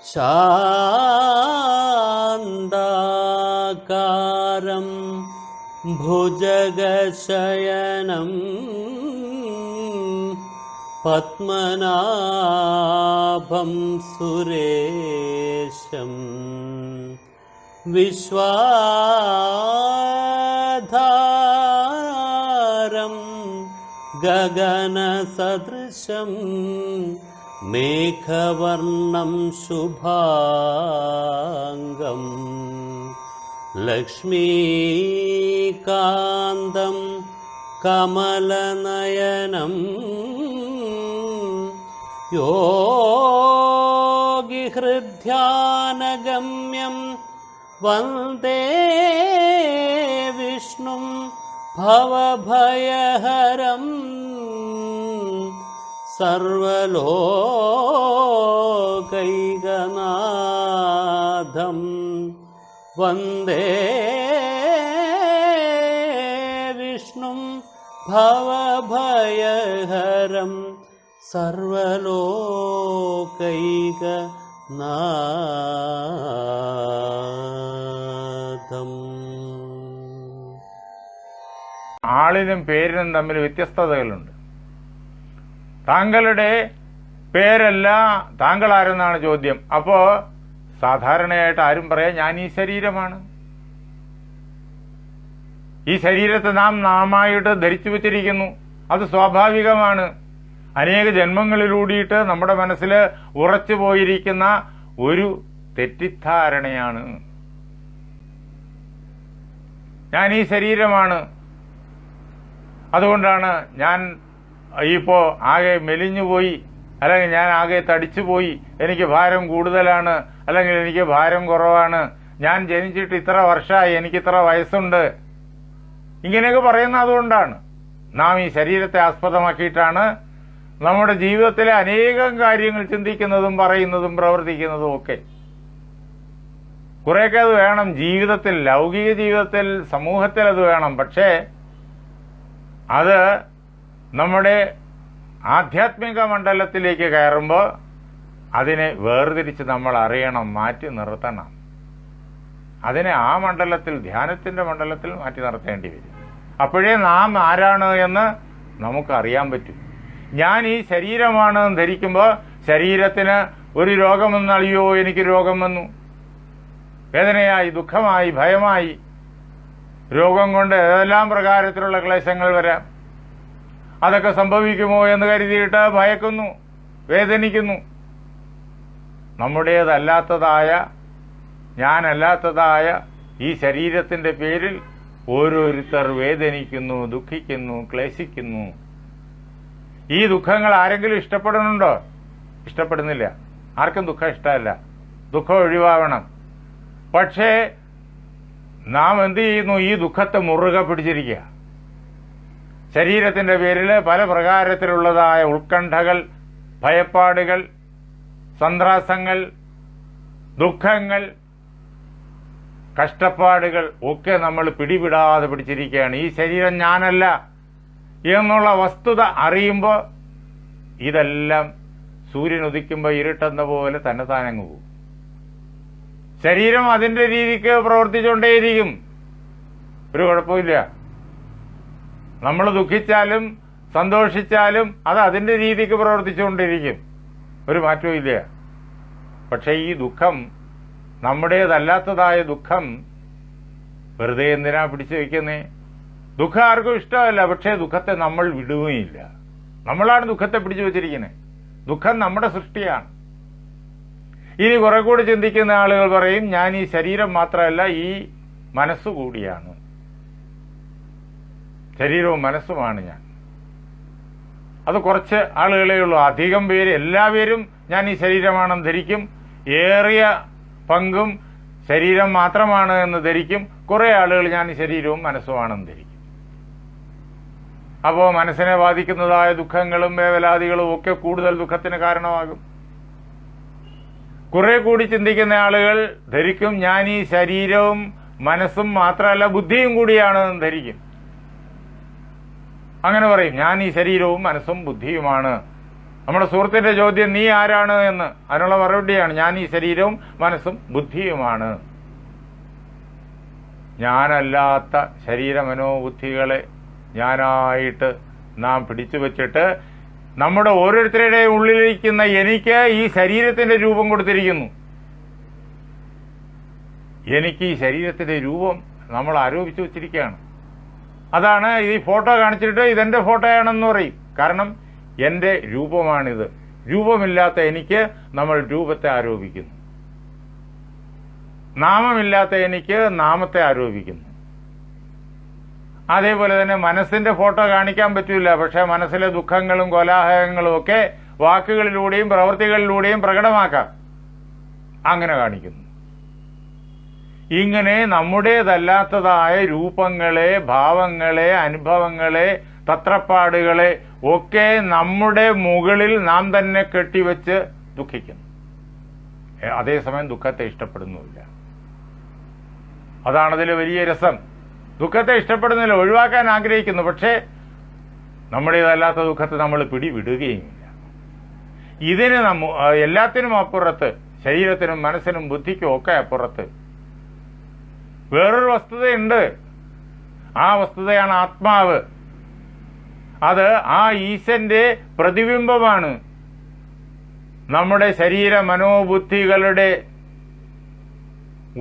ശാന്താകാരം ഭുജഗശയനം പത്മനാഭം സുരേശം വിശ്വാധാരം ഗഗനസദൃശം മേഘവർണം ശുഭാംഗം ലക്ഷ്മീകാന്തം കമലനയനം യോഗിഹൃദ്ധ്യാനഗമ്യം വന്ദേ വിഷ്ണും ഭവഭയഹരം സർവലോകൈകനാഥം വന്ദേ വിഷ്ണും ഭവഭയഹരം സർവലോകൈകനാഥം. ആളിനും പേരിനും തമ്മിൽ വ്യത്യസ്തതകളുണ്ട്. താങ്കളുടെ പേരല്ല, താങ്കൾ ആരെന്നാണ് ചോദ്യം. അപ്പോ സാധാരണയായിട്ട് ആരും പറയാം ഞാൻ ഈ ശരീരമാണ്. ഈ ശരീരത്തെ നാമായിട്ട് ധരിച്ചു വച്ചിരിക്കുന്നു. അത് സ്വാഭാവികമാണ്. അനേക ജന്മങ്ങളിലൂടിയിട്ട് നമ്മുടെ മനസ്സിൽ ഉറച്ചു പോയിരിക്കുന്ന ഒരു തെറ്റിദ്ധാരണയാണ്. ഞാൻ ഈ ശരീരമാണ്, അതുകൊണ്ടാണ് ഞാൻ ഇപ്പോൾ ആകെ മെലിഞ്ഞുപോയി, അല്ലെങ്കിൽ ഞാൻ ആകെ തടിച്ചുപോയി, എനിക്ക് ഭാരം കൂടുതലാണ്, അല്ലെങ്കിൽ എനിക്ക് ഭാരം കുറവാണ്, ഞാൻ ജനിച്ചിട്ട് ഇത്ര വർഷമായി, എനിക്ക് ഇത്ര വയസ്സുണ്ട്, ഇങ്ങനെയൊക്കെ പറയുന്നത് അതുകൊണ്ടാണ്. നാം ഈ ശരീരത്തെ ആസ്പദമാക്കിയിട്ടാണ് നമ്മുടെ ജീവിതത്തിലെ അനേകം കാര്യങ്ങൾ ചിന്തിക്കുന്നതും പറയുന്നതും പ്രവർത്തിക്കുന്നതും ഒക്കെ. കുറേയൊക്കെ അത് വേണം ജീവിതത്തിൽ, ലൗകിക ജീവിതത്തിൽ, സമൂഹത്തിൽ അത് വേണം. പക്ഷേ അത് നമ്മുടെ ആധ്യാത്മിക മണ്ഡലത്തിലേക്ക് കയറുമ്പോൾ അതിനെ വേർതിരിച്ച് നമ്മൾ അറിയണം, മാറ്റി നിർത്തണം. അതിനെ ആ മണ്ഡലത്തിൽ, ധ്യാനത്തിന്റെ മണ്ഡലത്തിൽ മാറ്റി നിർത്തേണ്ടി വരും. അപ്പോഴേ നാം ആരാണ് എന്ന് നമുക്കറിയാൻ പറ്റും. ഞാൻ ഈ ശരീരമാണ് ധരിക്കുമ്പോൾ ശരീരത്തിന് ഒരു രോഗം വന്നാൽ അയ്യോ എനിക്ക് രോഗം വന്നു, വേദനയായി, ദുഃഖമായി, ഭയമായി, രോഗം കൊണ്ട് ഏതെല്ലാം പ്രകാരത്തിലുള്ള ക്ലേശങ്ങൾ വരാം. അതൊക്കെ സംഭവിക്കുമോ എന്ന് കരുതിയിട്ട് ഭയക്കുന്നു, വേദനിക്കുന്നു. നമ്മുടേതല്ലാത്തതായ, ഞാനല്ലാത്തതായ ഈ ശരീരത്തിന്റെ പേരിൽ ഓരോരുത്തർ വേദനിക്കുന്നു, ദുഃഖിക്കുന്നു, ക്ലേശിക്കുന്നു. ഈ ദുഃഖങ്ങൾ ആരെങ്കിലും ഇഷ്ടപ്പെടുന്നുണ്ടോ? ഇഷ്ടപ്പെടുന്നില്ല. ആർക്കും ദുഃഖം ഇഷ്ടമല്ല. ദുഃഖം ഒഴിവാവണം. പക്ഷേ നാം എന്ത് ചെയ്യുന്നു? ഈ ദുഃഖത്തെ മുറുകെ പിടിച്ചിരിക്കുക. ശരീരത്തിന്റെ പേരിൽ പല പ്രകാരത്തിലുള്ളതായ ഉത്കണ്ഠകൾ, ഭയപ്പാടുകൾ, സന്ത്രാസങ്ങൾ, ദുഃഖങ്ങൾ, കഷ്ടപ്പാടുകൾ ഒക്കെ നമ്മൾ പിടിവിടാതെ പിടിച്ചിരിക്കുകയാണ്. ഈ ശരീരം ഞാനല്ല എന്നുള്ള വസ്തുത അറിയുമ്പോൾ ഇതെല്ലാം സൂര്യൻ ഉദിക്കുമ്പോൾ ഇരുട്ടെന്ന പോലെ തന്നെ താനങ്ങ് പോകും. ശരീരം അതിന്റെ രീതിക്ക് പ്രവർത്തിച്ചുകൊണ്ടേയിരിക്കും. ഒരു കുഴപ്പമില്ല. നമ്മൾ ദുഃഖിച്ചാലും സന്തോഷിച്ചാലും അത് അതിന്റെ രീതിക്ക് പ്രവർത്തിച്ചുകൊണ്ടിരിക്കും. ഒരു മാറ്റവും ഇല്ല. പക്ഷെ ഈ ദുഃഖം, നമ്മുടേതല്ലാത്തതായ ദുഃഖം, വെറുതെ എന്തിനാ പിടിച്ചു വയ്ക്കുന്നേ? ദുഃഖം ആർക്കും ഇഷ്ടമല്ല. പക്ഷേ ദുഃഖത്തെ നമ്മൾ വിടുകയില്ല. നമ്മളാണ് ദുഃഖത്തെ പിടിച്ചു വച്ചിരിക്കുന്നത്. ദുഃഖം നമ്മുടെ സൃഷ്ടിയാണ്. ഇനി കുറെ കൂടി ചിന്തിക്കുന്ന ആളുകൾ പറയും ഞാൻ ഈ ശരീരം മാത്രമല്ല, ഈ മനസ്സുകൂടിയാണ്. ശരീരവും മനസ്സുമാണ് ഞാൻ. അത് കുറച്ച് ആളുകളേ ഉള്ളൂ. അധികം പേര്, എല്ലാവരും ഞാൻ ഈ ശരീരമാണെന്ന് ധരിക്കും. ഏറിയ പങ്കും ശരീരം മാത്രമാണ് എന്ന് ധരിക്കും. കുറെ ആളുകൾ ഞാൻ ഈ ശരീരവും മനസ്സുമാണെന്ന് ധരിക്കും. അപ്പോൾ മനസ്സിനെ ബാധിക്കുന്നതായ ദുഃഖങ്ങളും വേവലാതികളും ഒക്കെ കൂടുതൽ ദുഃഖത്തിന് കാരണമാകും. കുറെ കൂടി ചിന്തിക്കുന്ന ആളുകൾ ധരിക്കും ഞാൻ ഈ ശരീരവും മനസ്സും മാത്രമല്ല ബുദ്ധിയും കൂടിയാണ് എന്ന് ധരിക്കും. അങ്ങനെ പറയും ഞാൻ ഈ ശരീരവും മനസ്സും ബുദ്ധിയുമാണ് നമ്മുടെ സുഹൃത്തിന്റെ ചോദ്യം നീ ആരാണ് എന്ന്, അതിനുള്ള മറുപടിയാണ് ഞാൻ ഈ ശരീരവും മനസ്സും ബുദ്ധിയുമാണ്. ഞാനല്ലാത്ത ശരീരമനോബുദ്ധികളെ ഞാനായിട്ട് നാം പിടിച്ചു വച്ചിട്ട് നമ്മുടെ ഓരോരുത്തരുടെയും ഉള്ളിലിരിക്കുന്ന എനിക്ക് ഈ ശരീരത്തിന്റെ രൂപം കൊടുത്തിരിക്കുന്നു. എനിക്ക് ഈ ശരീരത്തിന്റെ രൂപം നമ്മൾ ആരോപിച്ചു വച്ചിരിക്കുകയാണ്. അതാണ് ഈ ഫോട്ടോ കാണിച്ചിട്ട് ഇതെന്റെ ഫോട്ടോയാണെന്ന് പറയും. കാരണം എന്റെ രൂപമാണിത്. രൂപമില്ലാത്ത എനിക്ക് നമ്മൾ രൂപത്തെ ആരോപിക്കുന്നു. നാമമില്ലാത്ത എനിക്ക് നാമത്തെ ആരോപിക്കുന്നു. അതേപോലെ തന്നെ മനസ്സിന്റെ ഫോട്ടോ കാണിക്കാൻ പറ്റില്ല. പക്ഷെ മനസ്സിലെ ദുഃഖങ്ങളും കോലാഹലങ്ങളും ഒക്കെ വാക്കുകളിലൂടെയും പ്രവൃത്തികളിലൂടെയും പ്രകടമാക്കാം. അങ്ങനെ കാണിക്കുന്നു. ഇങ്ങനെ നമ്മുടേതല്ലാത്തതായ രൂപങ്ങളെ, ഭാവങ്ങളെ, അനുഭവങ്ങളെ, തത്രപ്പാടുകളെ ഒക്കെ നമ്മുടെ മുകളിൽ നാം തന്നെ കെട്ടിവെച്ച് ദുഃഖിക്കുന്നു. അതേസമയം ദുഃഖത്തെ ഇഷ്ടപ്പെടുന്നുമില്ല. അതാണതിൽ വലിയ രസം. ദുഃഖത്തെ ഇഷ്ടപ്പെടുന്നില്ല, ഒഴിവാക്കാൻ ആഗ്രഹിക്കുന്നു. പക്ഷേ നമ്മുടേതല്ലാത്ത ദുഃഖത്തെ നമ്മൾ പിടിവിടുകയുമില്ല. ഇതിന് എല്ലാത്തിനും അപ്പുറത്ത്, ശരീരത്തിനും മനസ്സിനും ബുദ്ധിക്കും ഒക്കെ അപ്പുറത്ത് വേറൊരു വസ്തുതയുണ്ട്. ആ വസ്തുതയാണ് ആത്മാവ്. അത് ആ ഈശന്റെ പ്രതിബിംബമാണ്. നമ്മുടെ ശരീര മനോബുദ്ധികളുടെ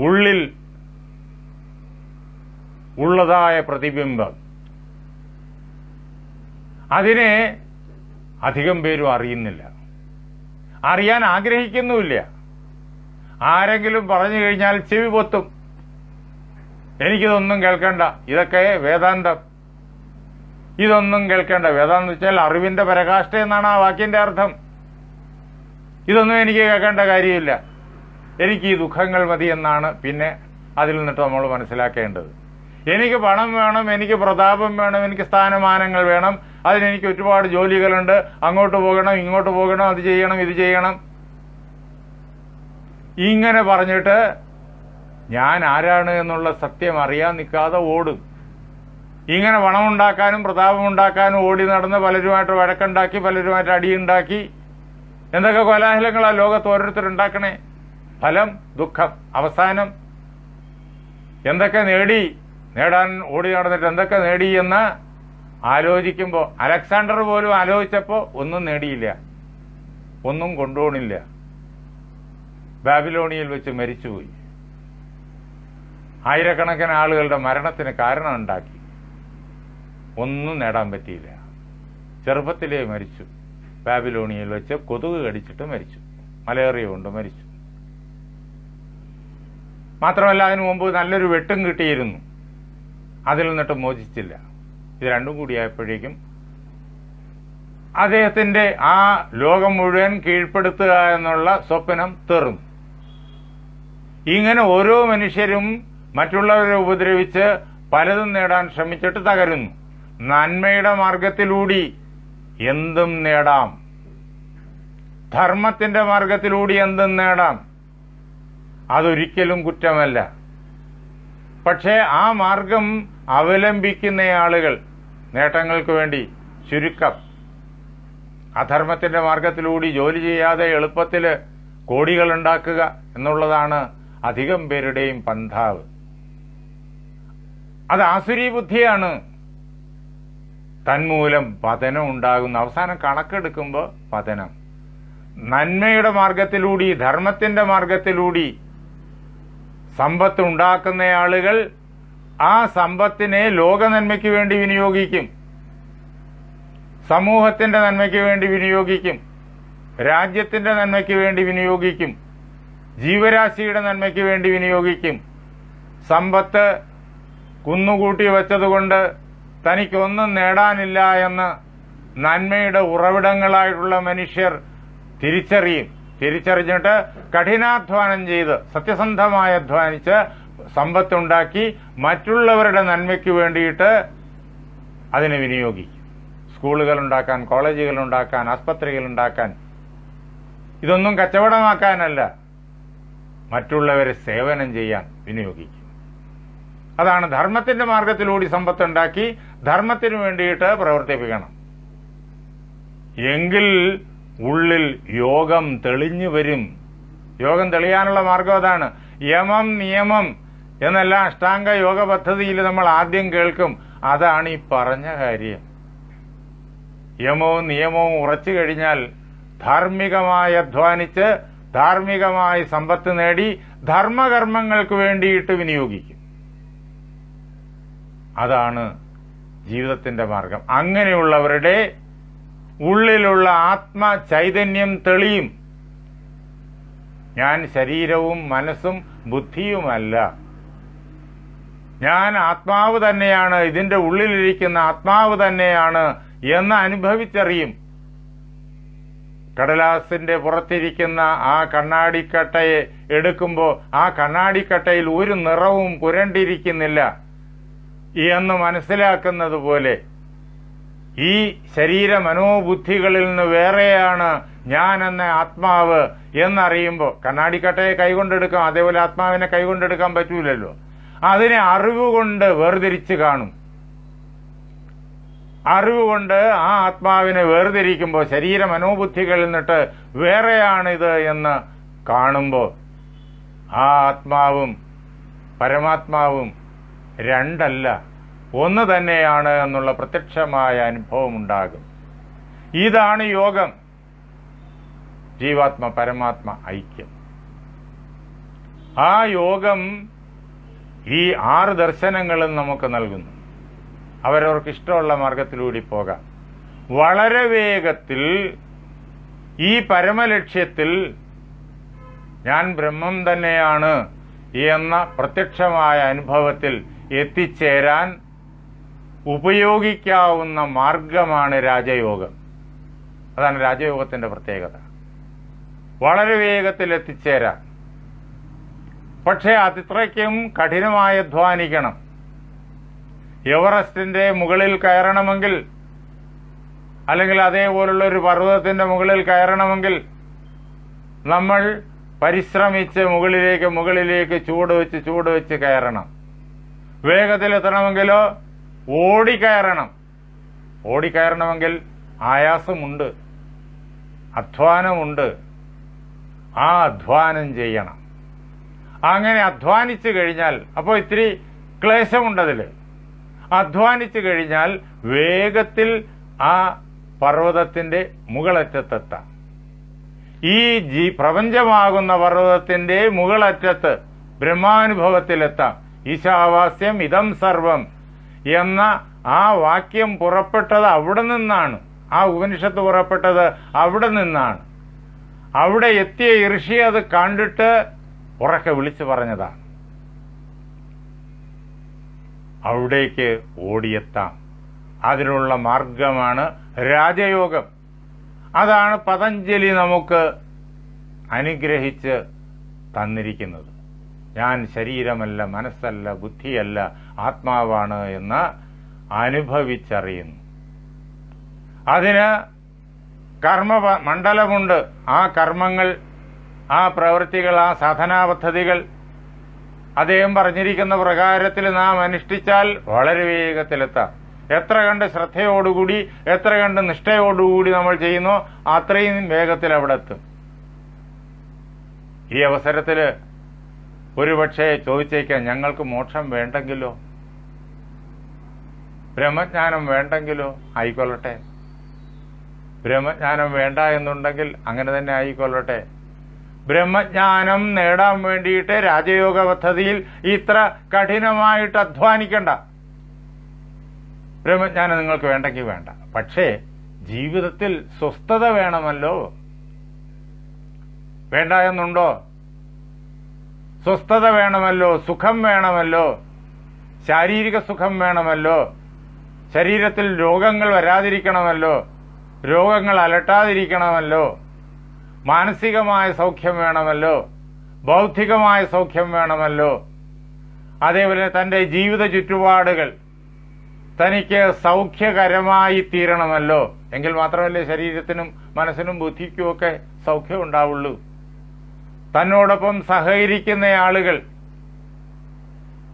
ഉള്ളിൽ ഉള്ളതായ പ്രതിബിംബം. അതിനെ അധികം പേരും അറിയുന്നില്ല, അറിയാൻ ആഗ്രഹിക്കുന്നുമില്ല. ആരെങ്കിലും പറഞ്ഞു കഴിഞ്ഞാൽ ചെവി പൊത്തും. എനിക്കിതൊന്നും കേൾക്കണ്ട, ഇതൊക്കെ വേദാന്തം, ഇതൊന്നും കേൾക്കേണ്ട. വേദാന്തം വെച്ചാൽ അറിവിന്റെ പരകാഷ്ഠ എന്നാണ് ആ വാക്കിന്റെ അർത്ഥം. ഇതൊന്നും എനിക്ക് കേൾക്കേണ്ട കാര്യമില്ല, എനിക്ക് ഈ ദുഃഖങ്ങൾ മതി എന്നാണ് പിന്നെ അതിൽ നിന്നിട്ട് നമ്മൾ മനസ്സിലാക്കേണ്ടത്. എനിക്ക് പണം വേണം, എനിക്ക് പ്രതാപം വേണം, എനിക്ക് സ്ഥാനമാനങ്ങൾ വേണം, അതിനെനിക്ക് ഒരുപാട് ജോലികളുണ്ട്, അങ്ങോട്ട് പോകണം, ഇങ്ങോട്ട് പോകണം, അത് ചെയ്യണം, ഇത് ചെയ്യണം. ഇങ്ങനെ പറഞ്ഞിട്ട് ഞാൻ ആരാണ് എന്നുള്ള സത്യം അറിയാൻ നിൽക്കാതെ ഓടും. ഇങ്ങനെ പണമുണ്ടാക്കാനും പ്രതാപമുണ്ടാക്കാനും ഓടി നടന്ന് പലരുമായിട്ട് വഴക്കുണ്ടാക്കി, പലരുമായിട്ട് അടിയുണ്ടാക്കി, എന്തൊക്കെ കോലാഹലങ്ങളാ ലോകത്ത് ഓരോരുത്തരുണ്ടാക്കണേ. ഫലം ദുഃഖം. അവസാനം എന്തൊക്കെ നേടാൻ ഓടി നടന്നിട്ട് എന്തൊക്കെ നേടി എന്ന് ആലോചിക്കുമ്പോൾ, അലക്സാണ്ടർ പോലും ആലോചിച്ചപ്പോൾ ഒന്നും നേടിയില്ല, ഒന്നും കൊണ്ടുപോണില്ല. ബാബിലോണിയിൽ വെച്ച് മരിച്ചുപോയി. ആയിരക്കണക്കിന് ആളുകളുടെ മരണത്തിന് കാരണം ഉണ്ടാക്കി. ഒന്നും നേടാൻ പറ്റിയില്ല. ചെറുപ്പത്തിലേ മരിച്ചു. ബാബിലോണിയിൽ വെച്ച് കൊതുക് കടിച്ചിട്ട് മരിച്ചു, മലേറിയ കൊണ്ട് മരിച്ചു. മാത്രമല്ല അതിനു മുമ്പ് നല്ലൊരു വെട്ടും കിട്ടിയിരുന്നു, അതിൽ നിന്നിട്ട് മോചിച്ചില്ല. ഇത് രണ്ടും കൂടിയായപ്പോഴേക്കും അദ്ദേഹത്തിന്റെ ആ ലോകം മുഴുവൻ കീഴ്പ്പെടുത്തുക എന്നുള്ള സ്വപ്നം തീർന്നു. ഇങ്ങനെ ഓരോ മനുഷ്യരും മറ്റുള്ളവരെ ഉപദ്രവിച്ച് പലതും നേടാൻ ശ്രമിച്ചിട്ട് തകരുന്നു. നന്മയുടെ മാർഗത്തിലൂടെ എന്തും നേടാം, ധർമ്മത്തിന്റെ മാർഗത്തിലൂടെ എന്തും നേടാം, അതൊരിക്കലും കുറ്റമല്ല. പക്ഷേ ആ മാർഗം അവലംബിക്കുന്ന ആളുകൾ നേട്ടങ്ങൾക്ക് വേണ്ടി ചുരുക്കം. അധർമ്മത്തിന്റെ മാർഗത്തിലൂടെ ജോലി ചെയ്യാതെ എളുപ്പത്തിൽ കോടികൾ ഉണ്ടാക്കുക എന്നുള്ളതാണ് അധികം പേരുടെയും പന്ഥാവ്. അത് ആസുരി ബുദ്ധിയാണ്. തന്മൂലം പതനം ഉണ്ടാകുന്ന, അവസാനം കണക്കെടുക്കുമ്പോൾ പതനം. നന്മയുടെ മാർഗത്തിലൂടെ, ധർമ്മത്തിന്റെ മാർഗത്തിലൂടെ സമ്പത്ത് ഉണ്ടാക്കുന്ന ആളുകൾ ആ സമ്പത്തിനെ ലോക നന്മയ്ക്ക് വേണ്ടി വിനിയോഗിക്കും, സമൂഹത്തിന്റെ നന്മയ്ക്ക് വേണ്ടി വിനിയോഗിക്കും, രാജ്യത്തിന്റെ നന്മയ്ക്ക് വേണ്ടി വിനിയോഗിക്കും, ജീവരാശിയുടെ നന്മയ്ക്ക് വേണ്ടി വിനിയോഗിക്കും. സമ്പത്ത് കുന്നുകൂട്ടി വെച്ചതുകൊണ്ട് തനിക്കൊന്നും നേടാനില്ല എന്ന് നന്മയുടെ ഉറവിടങ്ങളായിട്ടുള്ള മനുഷ്യർ തിരിച്ചറിഞ്ഞിട്ട് കഠിനാധ്വാനം ചെയ്ത് സത്യസന്ധമായി അധ്വാനിച്ച് സമ്പത്തുണ്ടാക്കി മറ്റുള്ളവരുടെ നന്മയ്ക്ക് വേണ്ടിയിട്ട് അതിനെ വിനിയോഗിക്കും. സ്കൂളുകൾ ഉണ്ടാക്കാൻ, കോളേജുകൾ ഉണ്ടാക്കാൻ, ആസ്പത്രികൾ ഉണ്ടാക്കാൻ. ഇതൊന്നും കച്ചവടമാക്കാനല്ല, മറ്റുള്ളവരെ സേവനം ചെയ്യാൻ വിനിയോഗിക്കും. അതാണ് ധർമ്മത്തിന്റെ മാർഗത്തിലൂടെ സമ്പത്തുണ്ടാക്കി ധർമ്മത്തിന് വേണ്ടിയിട്ട് പ്രവർത്തിപ്പിക്കണം. എങ്കിൽ ഉള്ളിൽ യോഗം തെളിഞ്ഞു വരും. യോഗം തെളിയാനുള്ള മാർഗം അതാണ്. യമം നിയമം എന്നെല്ലാം അഷ്ടാംഗ യോഗ പദ്ധതിയിൽ നമ്മൾ ആദ്യം കേൾക്കും. അതാണ് ഈ പറഞ്ഞ കാര്യം. യമവും നിയമവും ഉറച്ചു കഴിഞ്ഞാൽ ധാർമ്മികമായി അധ്വാനിച്ച് ധാർമ്മികമായി സമ്പത്ത് നേടി ധർമ്മകർമ്മങ്ങൾക്ക് വേണ്ടിയിട്ട് വിനിയോഗിക്കും. അതാണ് ജീവിതത്തിന്റെ മാർഗം. അങ്ങനെയുള്ളവരുടെ ഉള്ളിലുള്ള ആത്മ ചൈതന്യം തെളിയും. ഞാൻ ശരീരവും മനസ്സും ബുദ്ധിയുമല്ല, ഞാൻ ആത്മാവ് തന്നെയാണ്, ഇതിന്റെ ഉള്ളിലിരിക്കുന്ന ആത്മാവ് തന്നെയാണ് എന്ന് അനുഭവിച്ചറിയും. കടലാസിന്റെ പുറത്തിരിക്കുന്ന ആ കണ്ണാടിക്കട്ടയെ എടുക്കുമ്പോൾ ആ കണ്ണാടിക്കട്ടയിൽ ഒരു നിറവും പുരണ്ടിരിക്കുന്നില്ല എന്ന് മനസ്സിലാക്കുന്നത് പോലെ ഈ ശരീര മനോബുദ്ധികളിൽ നിന്ന് വേറെയാണ് ഞാൻ എന്ന ആത്മാവ് എന്നറിയുമ്പോൾ, കണ്ണാടിക്കട്ടയെ കൈകൊണ്ടെടുക്കാം, അതേപോലെ ആത്മാവിനെ കൈകൊണ്ടെടുക്കാൻ പറ്റൂലല്ലോ. അതിനെ അറിവുകൊണ്ട് വേർതിരിച്ച് കാണും. അറിവുകൊണ്ട് ആ ആത്മാവിനെ വേർതിരിക്കുമ്പോൾ ശരീര മനോബുദ്ധികളിൽ നിന്നിട്ട് വേറെയാണിത് എന്ന് കാണുമ്പോൾ ആ ആത്മാവും പരമാത്മാവും രണ്ടല്ല, ഒന്ന് തന്നെയാണ് എന്നുള്ള പ്രത്യക്ഷമായ അനുഭവം ഉണ്ടാകും. ഇതാണ് യോഗം, ജീവാത്മ പരമാത്മ ഐക്യം. ആ യോഗം ഈ 6 ദർശനങ്ങളും നമുക്ക് നൽകുന്നു. അവരവർക്ക് ഇഷ്ടമുള്ള മാർഗത്തിലൂടെ പോകാം. വളരെ വേഗത്തിൽ ഈ പരമലക്ഷ്യത്തിൽ ഞാൻ ബ്രഹ്മം തന്നെയാണ് എന്ന പ്രത്യക്ഷമായ അനുഭവത്തിൽ എത്തിച്ചേരാൻ ഉപയോഗിക്കാവുന്ന മാർഗമാണ് രാജയോഗം. അതാണ് രാജയോഗത്തിന്റെ പ്രത്യേകത. വളരെ വേഗത്തിൽ എത്തിച്ചേരാൻ. പക്ഷേ അതിത്രയ്ക്കും കഠിനമായി അധ്വാനിക്കണം. എവറസ്റ്റിന്റെ മുകളിൽ കയറണമെങ്കിൽ, അല്ലെങ്കിൽ അതേപോലുള്ള ഒരു പർവ്വതത്തിന്റെ മുകളിൽ കയറണമെങ്കിൽ നമ്മൾ പരിശ്രമിച്ച് മുകളിലേക്ക് ചൂട് വെച്ച് കയറണം. വേഗത്തിലെത്തണമെങ്കിലോ ഓടിക്കയറണമെങ്കിൽ ആയാസമുണ്ട്, അധ്വാനമുണ്ട്. ആ അധ്വാനം ചെയ്യണം. അങ്ങനെ അധ്വാനിച്ചു കഴിഞ്ഞാൽ, അപ്പോൾ ഇത്തിരി ക്ലേശമുണ്ടതിൽ. അധ്വാനിച്ചു കഴിഞ്ഞാൽ വേഗത്തിൽ ആ പർവ്വതത്തിന്റെ മുകളറ്റത്തെത്താം. ഈ പ്രപഞ്ചമാകുന്ന പർവ്വതത്തിന്റെ മുകളറ്റത്ത് ബ്രഹ്മാനുഭവത്തിലെത്താം. ഈശാവാസ്യം ഇദം സർവം എന്ന ആ വാക്യം പുറപ്പെട്ടത് അവിടെ നിന്നാണ്. ആ ഉപനിഷത്ത് പുറപ്പെട്ടത് അവിടെ നിന്നാണ്. അവിടെ എത്തിയ ഋഷി അത് കണ്ടിട്ട് ഉറക്കെ വിളിച്ചു പറഞ്ഞതാണ്. അവിടേക്ക് ഓടിയെത്താം. അതിനുള്ള മാർഗമാണ് രാജയോഗം. അതാണ് പതഞ്ജലി നമുക്ക് അനുഗ്രഹിച്ച് തന്നിരിക്കുന്നത്. ഞാൻ ശരീരമല്ല, മനസ്സല്ല, ബുദ്ധിയല്ല, ആത്മാവാണ് എന്ന് അനുഭവിച്ചറിയുന്നു. അതിന് കർമ്മ മണ്ഡലമുണ്ട്. ആ കർമ്മങ്ങൾ, ആ പ്രവൃത്തികൾ, ആ സാധനാ പദ്ധതികൾ അദ്ദേഹം പറഞ്ഞിരിക്കുന്ന പ്രകാരത്തിൽ നാം അനുഷ്ഠിച്ചാൽ വളരെ വേഗത്തിലെത്താം. എത്ര കണ്ട് ശ്രദ്ധയോടുകൂടി, എത്ര കണ്ട് നിഷ്ഠയോടുകൂടി നമ്മൾ ചെയ്യുന്നോ അത്രയും വേഗത്തിൽ അവിടെ എത്തും. ഈ അവസരത്തിൽ ഒരുപക്ഷെ ചോദിച്ചേക്കാം, ഞങ്ങൾക്ക് മോക്ഷം വേണ്ടെങ്കിലോ, ബ്രഹ്മജ്ഞാനം വേണ്ടെങ്കിലോ? ആയിക്കൊള്ളട്ടെ. ബ്രഹ്മജ്ഞാനം വേണ്ട എന്നുണ്ടെങ്കിൽ അങ്ങനെ തന്നെ ആയിക്കൊള്ളട്ടെ. ബ്രഹ്മജ്ഞാനം നേടാൻ വേണ്ടിയിട്ട് രാജയോഗ പദ്ധതിയിൽ ഇത്ര കഠിനമായിട്ട് അധ്വാനിക്കണ്ട. ബ്രഹ്മജ്ഞാനം നിങ്ങൾക്ക് വേണ്ടെങ്കിൽ വേണ്ട. പക്ഷേ ജീവിതത്തിൽ സ്വസ്ഥത വേണമല്ലോ. വേണ്ട എന്നുണ്ടോ? സ്വസ്ഥത വേണമല്ലോ, സുഖം വേണമല്ലോ, ശാരീരിക സുഖം വേണമല്ലോ, ശരീരത്തിൽ രോഗങ്ങൾ വരാതിരിക്കണമല്ലോ, രോഗങ്ങൾ അലട്ടാതിരിക്കണമല്ലോ, മാനസികമായ സൗഖ്യം വേണമല്ലോ, ബൗദ്ധികമായ സൗഖ്യം വേണമല്ലോ. അതേപോലെ തന്റെ ജീവിത ചുറ്റുപാടുകൾ തനിക്ക് സൗഖ്യകരമായി തീരണമല്ലോ. എങ്കിൽ മാത്രമല്ലേ ശരീരത്തിനും മനസ്സിനും ബുദ്ധിക്കുമൊക്കെ സൗഖ്യം ഉണ്ടാവുള്ളൂ. തന്നോടൊപ്പം സഹകരിക്കുന്ന ആളുകൾ,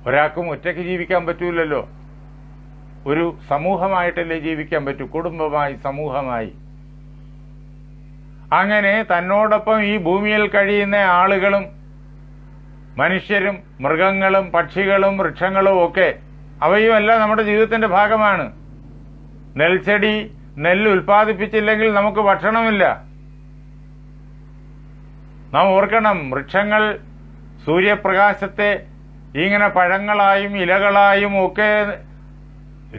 ഒരാൾക്കും ഒറ്റയ്ക്ക് ജീവിക്കാൻ പറ്റൂലല്ലോ. ഒരു സമൂഹമായിട്ടല്ലേ ജീവിക്കാൻ പറ്റൂ, കുടുംബമായി, സമൂഹമായി. അങ്ങനെ തന്നോടൊപ്പം ഈ ഭൂമിയിൽ കഴിയുന്ന ആളുകളും മനുഷ്യരും മൃഗങ്ങളും പക്ഷികളും വൃക്ഷങ്ങളും ഒക്കെ അവയുമെല്ലാം നമ്മുടെ ജീവിതത്തിന്റെ ഭാഗമാണ്. നെൽച്ചെടി നെല്ല് ഉൽപ്പാദിപ്പിച്ചില്ലെങ്കിൽ നമുക്ക് ഭക്ഷണമില്ല. നാം ഓർക്കണം, വൃക്ഷങ്ങൾ സൂര്യപ്രകാശത്തെ ഇങ്ങനെ പഴങ്ങളായും ഇലകളായും ഒക്കെ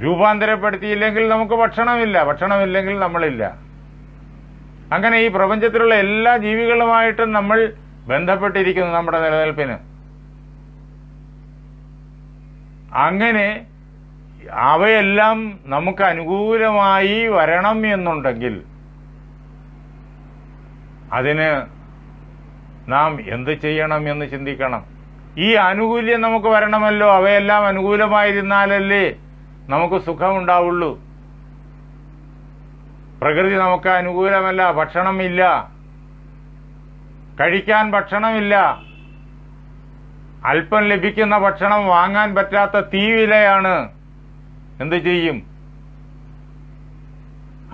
രൂപാന്തരപ്പെടുത്തിയില്ലെങ്കിൽ നമുക്ക് ഭക്ഷണമില്ല. ഭക്ഷണമില്ലെങ്കിൽ നമ്മളില്ല. അങ്ങനെ ഈ പ്രപഞ്ചത്തിലുള്ള എല്ലാ ജീവികളുമായിട്ടും നമ്മൾ ബന്ധപ്പെട്ടിരിക്കുന്നു നമ്മുടെ നിലനിൽപ്പിന്. അങ്ങനെ അവയെല്ലാം നമുക്ക് അനുകൂലമായി വരണം എന്നുണ്ടെങ്കിൽ അതിന് നാം എന്ത് ചെയ്യണം എന്ന് ചിന്തിക്കണം. ഈ ആനുകൂല്യം നമുക്ക് വരണമല്ലോ. അവയെല്ലാം അനുകൂലമായിരുന്നാലല്ലേ നമുക്ക് സുഖമുണ്ടാവുള്ളൂ. പ്രകൃതി നമുക്ക് അനുകൂലമല്ല. ഭക്ഷണമില്ല, കഴിക്കാൻ ഭക്ഷണമില്ല. അല്പം ലഭിക്കുന്ന ഭക്ഷണം വാങ്ങാൻ പറ്റാത്ത തീവിലയാണ്. എന്തു ചെയ്യും?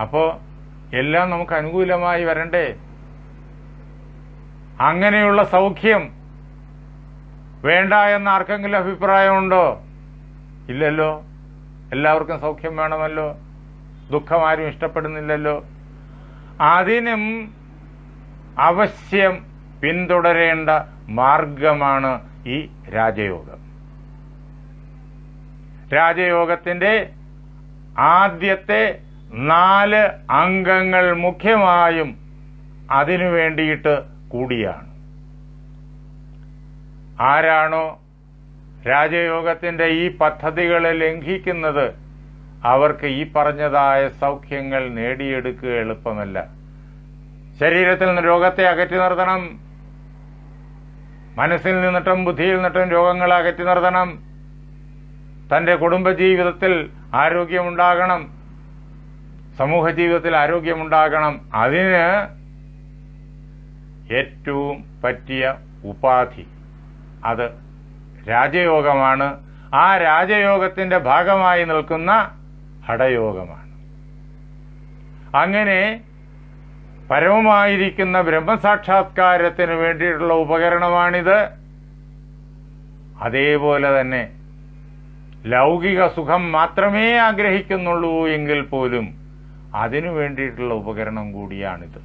അപ്പോ എല്ലാം നമുക്ക് അനുകൂലമായി വരണ്ടേ? അങ്ങനെയുള്ള സൗഖ്യം വേണ്ട എന്ന ആർക്കെങ്കിലും അഭിപ്രായമുണ്ടോ? ഇല്ലല്ലോ. എല്ലാവർക്കും സൗഖ്യം വേണമല്ലോ. ദുഃഖം ആരും ഇഷ്ടപ്പെടുന്നില്ലല്ലോ. അതിനും അവശ്യം പിന്തുടരേണ്ട മാർഗമാണ് ഈ രാജയോഗം. രാജയോഗത്തിന്റെ ആദ്യത്തെ 4 അംഗങ്ങൾ മുഖ്യമായും അതിനു വേണ്ടിയിട്ട് കൂടിയാണ്. ആരാണോ രാജയോഗത്തിന്റെ ഈ പദ്ധതികളെ ലംഘിക്കുന്നത് അവർക്ക് ഈ പറഞ്ഞതായ സൗഖ്യങ്ങൾ നേടിയെടുക്കുക എളുപ്പമല്ല. ശരീരത്തിൽ നിന്ന് രോഗത്തെ അകറ്റി നിർത്തണം. മനസ്സിൽ നിന്നിട്ടും ബുദ്ധിയിൽ നിന്നിട്ടും രോഗങ്ങളെ അകറ്റി നിർത്തണം. തന്റെ കുടുംബജീവിതത്തിൽ ആരോഗ്യമുണ്ടാകണം. സമൂഹ ജീവിതത്തിൽ ആരോഗ്യമുണ്ടാകണം. അതിന് ഏറ്റവും പറ്റിയ ഉപാധി അത് രാജയോഗമാണ്. ആ രാജയോഗത്തിന്റെ ഭാഗമായി നിൽക്കുന്ന ഹഠയോഗമാണ്. അങ്ങനെ പരമമായിരിക്കുന്ന ബ്രഹ്മസാക്ഷാത്കാരത്തിന് വേണ്ടിയിട്ടുള്ള ഉപകരണമാണിത്. അതേപോലെ തന്നെ ലൗകിക സുഖം മാത്രമേ ആഗ്രഹിക്കുന്നുള്ളൂ എങ്കിൽ പോലും അതിനു വേണ്ടിയിട്ടുള്ള ഉപകരണം കൂടിയാണിത്.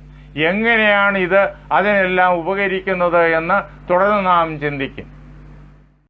എങ്ങനെയാണ് ഇത് അതിനെല്ലാം ഉപകരിക്കുന്നത് എന്ന് തുടർന്ന് നാം ചിന്തിക്കും.